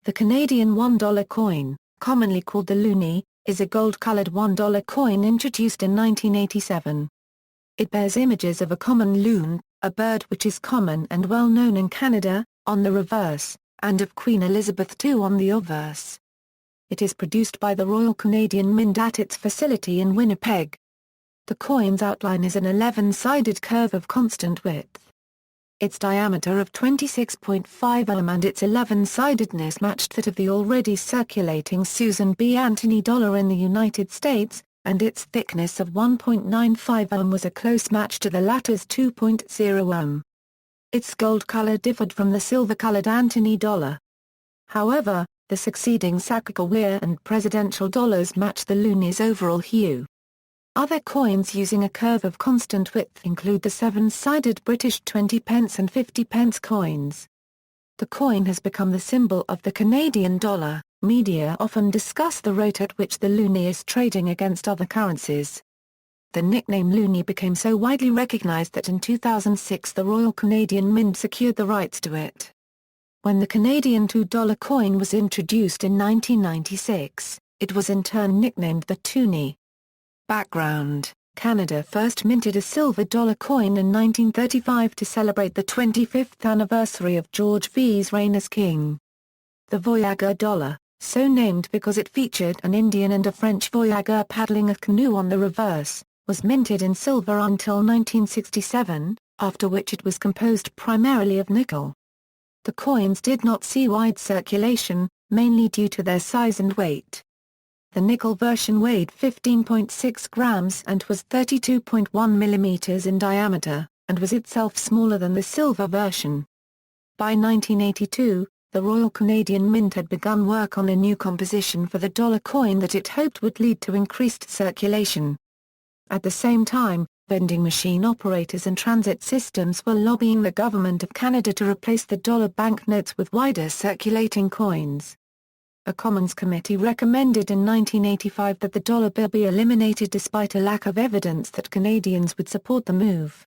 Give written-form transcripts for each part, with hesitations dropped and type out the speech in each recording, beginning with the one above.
The Canadian $1 coin, commonly called the Loonie, is a gold-colored $1 coin introduced in 1987. It bears images of a common loon, a bird which is common and well known in Canada, on the reverse, and of Queen Elizabeth II on the obverse. It is produced by the Royal Canadian Mint at its facility in Winnipeg. The coin's outline is an 11-sided curve of constant width. Its diameter of 26.5 mm and its 11-sidedness matched that of the already circulating Susan B. Anthony dollar in the United States, and its thickness of 1.95 mm was a close match to the latter's 2.0 mm. Its gold color differed from the silver-colored Anthony dollar. However, the succeeding Sacagawea and Presidential dollars match the Loonie's overall hue. Other coins using a curve of constant width include the 7-sided British 20 pence and 50 pence coins. The coin has become the symbol of the Canadian dollar. Media often discuss the rate at which the Loonie is trading against other currencies. The nickname Loonie became so widely recognized that in 2006 the Royal Canadian Mint secured the rights to it. When the Canadian $2 coin was introduced in 1996, it was in turn nicknamed the Toonie. Background: Canada first minted a silver dollar coin in 1935 to celebrate the 25th anniversary of George V's reign as king. The Voyager Dollar, so named because it featured an Indian and a French voyageur paddling a canoe on the reverse, was minted in silver until 1967, after which it was composed primarily of nickel. The coins did not see wide circulation, mainly due to their size and weight. The nickel version weighed 15.6 grams and was 32.1 millimeters in diameter, and was itself smaller than the silver version. By 1982, the Royal Canadian Mint had begun work on a new composition for the dollar coin that it hoped would lead to increased circulation. At the same time, vending machine operators and transit systems were lobbying the Government of Canada to replace the dollar banknotes with wider circulating coins. A Commons committee recommended in 1985 that the dollar bill be eliminated despite a lack of evidence that Canadians would support the move.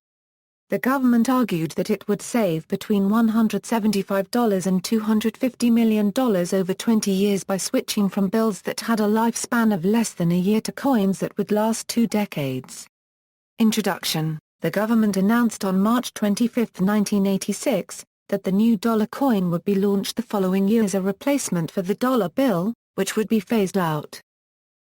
The government argued that it would save between $175 and $250 million over 20 years by switching from bills that had a lifespan of less than a year to coins that would last 2 decades. Introduction: The government announced on March 25, 1986, that the new dollar coin would be launched the following year as a replacement for the dollar bill, which would be phased out.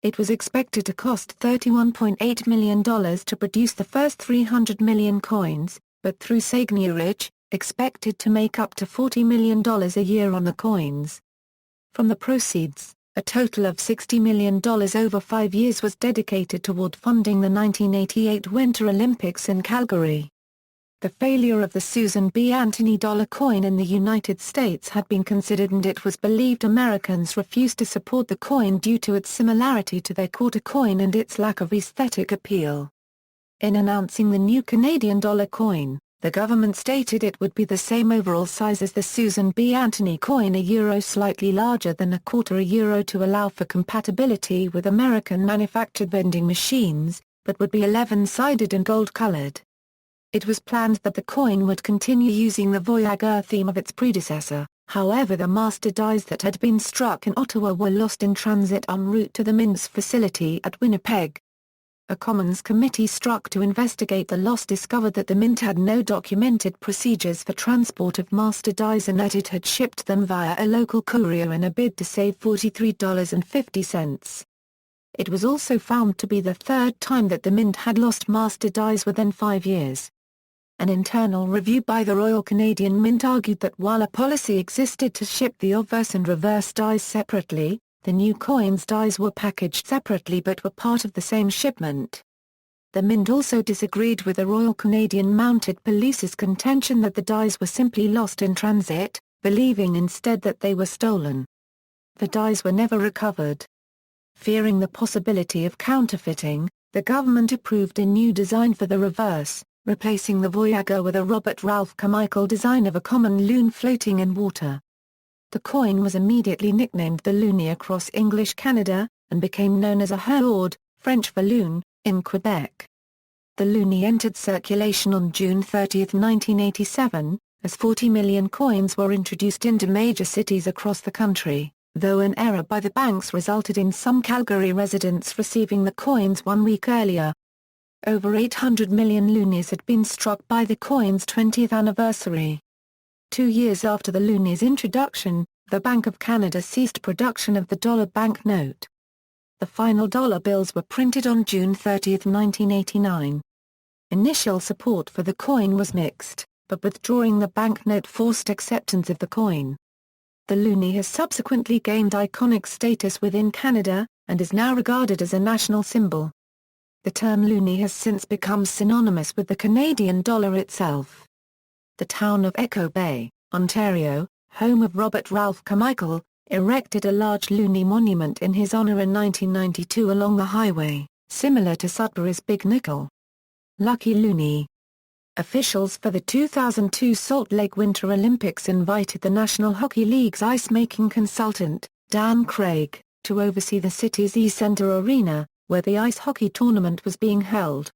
It was expected to cost $31.8 million to produce the first 300 million coins, but through seigniorage, expected to make up to $40 million a year on the coins. From the proceeds, a total of $60 million over 5 years was dedicated toward funding the 1988 Winter Olympics in Calgary. The failure of the Susan B. Anthony dollar coin in the United States had been considered, and it was believed Americans refused to support the coin due to its similarity to their quarter coin and its lack of aesthetic appeal. In announcing the new Canadian dollar coin, the government stated it would be the same overall size as the Susan B. Anthony coin, €1 slightly larger than a quarter €1 to allow for compatibility with American-manufactured vending machines, but would be 11-sided and gold-colored. It was planned that the coin would continue using the Voyager theme of its predecessor, however the master dies that had been struck in Ottawa were lost in transit en route to the Mint's facility at Winnipeg. A Commons committee struck to investigate the loss discovered that the Mint had no documented procedures for transport of master dies and that it had shipped them via a local courier in a bid to save $43.50. It was also found to be the third time that the Mint had lost master dies within 5 years. An internal review by the Royal Canadian Mint argued that while a policy existed to ship the obverse and reverse dies separately, the new coins dies were packaged separately but were part of the same shipment. The Mint also disagreed with the Royal Canadian Mounted Police's contention that the dies were simply lost in transit, believing instead that they were stolen. The dies were never recovered. Fearing the possibility of counterfeiting, the government approved a new design for the reverse, replacing the Voyager with a Robert Ralph Carmichael design of a common loon floating in water. The coin was immediately nicknamed the Loonie across English Canada, and became known as a hoard, French for loon, in Quebec. The Loonie entered circulation on June 30, 1987, as 40 million coins were introduced into major cities across the country, though an error by the banks resulted in some Calgary residents receiving the coins 1 week earlier. Over 800 million loonies had been struck by the coin's 20th anniversary. 2 years after the loonie's introduction, the Bank of Canada ceased production of the dollar banknote. The final dollar bills were printed on June 30, 1989. Initial support for the coin was mixed, but withdrawing the banknote forced acceptance of the coin. The loonie has subsequently gained iconic status within Canada, and is now regarded as a national symbol. The term loonie has since become synonymous with the Canadian dollar itself. The town of Echo Bay, Ontario, home of Robert Ralph Carmichael, erected a large loonie monument in his honor in 1992 along the highway, similar to Sudbury's Big Nickel. Lucky Loonie. Officials for the 2002 Salt Lake Winter Olympics invited the National Hockey League's ice-making consultant, Dan Craig, to oversee the city's E-Center Arena, where the ice hockey tournament was being held.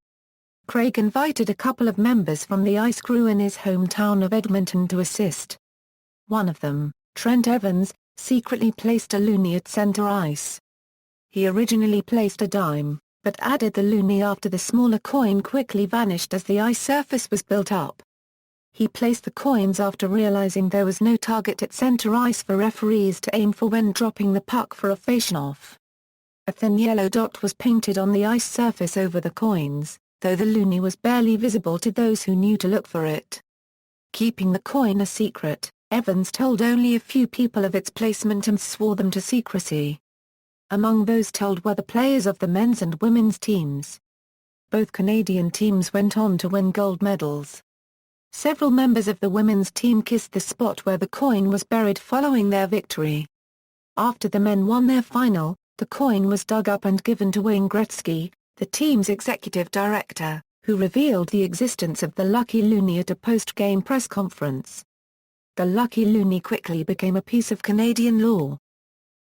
Craig invited a couple of members from the ice crew in his hometown of Edmonton to assist. One of them, Trent Evans, secretly placed a loonie at center ice. He originally placed a dime, but added the loonie after the smaller coin quickly vanished as the ice surface was built up. He placed the coins after realizing there was no target at center ice for referees to aim for when dropping the puck for a face-off. A thin yellow dot was painted on the ice surface over the coins, though the loonie was barely visible to those who knew to look for it. Keeping the coin a secret, Evans told only a few people of its placement and swore them to secrecy. Among those told were the players of the men's and women's teams. Both Canadian teams went on to win gold medals. Several members of the women's team kissed the spot where the coin was buried following their victory. After the men won their final, the coin was dug up and given to Wayne Gretzky, the team's executive director, who revealed the existence of the Lucky Loonie at a post-game press conference. The Lucky Loonie quickly became a piece of Canadian law.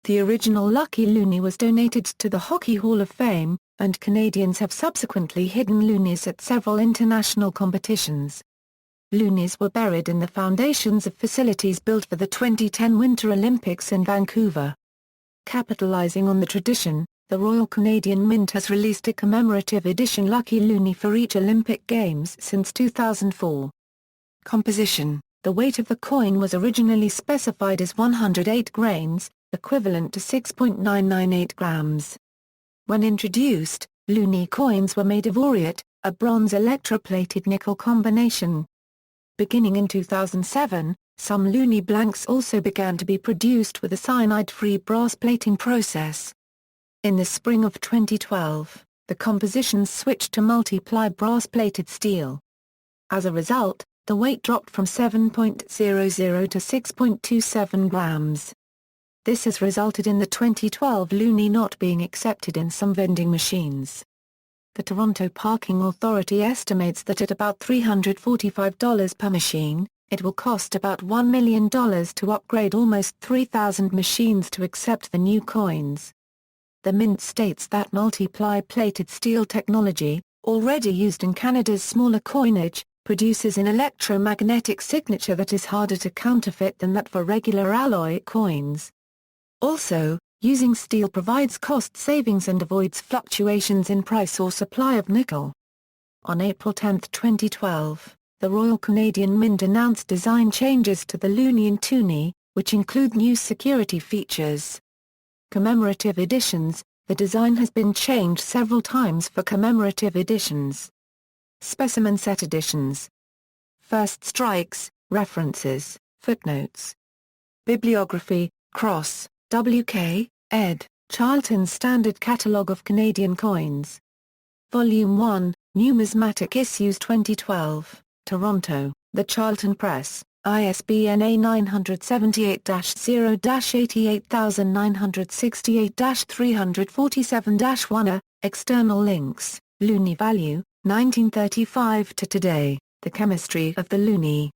The original Lucky Loonie was donated to the Hockey Hall of Fame, and Canadians have subsequently hidden loonies at several international competitions. Loonies were buried in the foundations of facilities built for the 2010 Winter Olympics in Vancouver. Capitalizing on the tradition, the Royal Canadian Mint has released a commemorative edition Lucky Loonie for each Olympic Games since 2004. Composition. The weight of the coin was originally specified as 108 grains, equivalent to 6.998 grams. When introduced, loonie coins were made of aureate, a bronze electroplated nickel combination. Beginning in 2007, some loonie blanks also began to be produced with a cyanide-free brass plating process. In the spring of 2012, the compositions switched to multi-ply brass-plated steel. As a result, the weight dropped from 7.00 to 6.27 grams. This has resulted in the 2012 loonie not being accepted in some vending machines. The Toronto Parking Authority estimates that at about $345 per machine, it will cost about $1 million to upgrade almost 3,000 machines to accept the new coins. The Mint states that multi-ply plated steel technology, already used in Canada's smaller coinage, produces an electromagnetic signature that is harder to counterfeit than that for regular alloy coins. Also, using steel provides cost savings and avoids fluctuations in price or supply of nickel. On April 10, 2012, the Royal Canadian Mint announced design changes to the loonie and toonie, which include new security features. Commemorative editions. The design has been changed several times for commemorative editions. Specimen set editions. First strikes, references, footnotes. Bibliography, Cross, W.K., ed., Charlton's Standard Catalogue of Canadian Coins. Volume 1, Numismatic Issues 2012, Toronto, The Charlton Press, ISBN A978-88968-347-1. External links, Loonie value, 1935 to today, The Chemistry of the Loonie.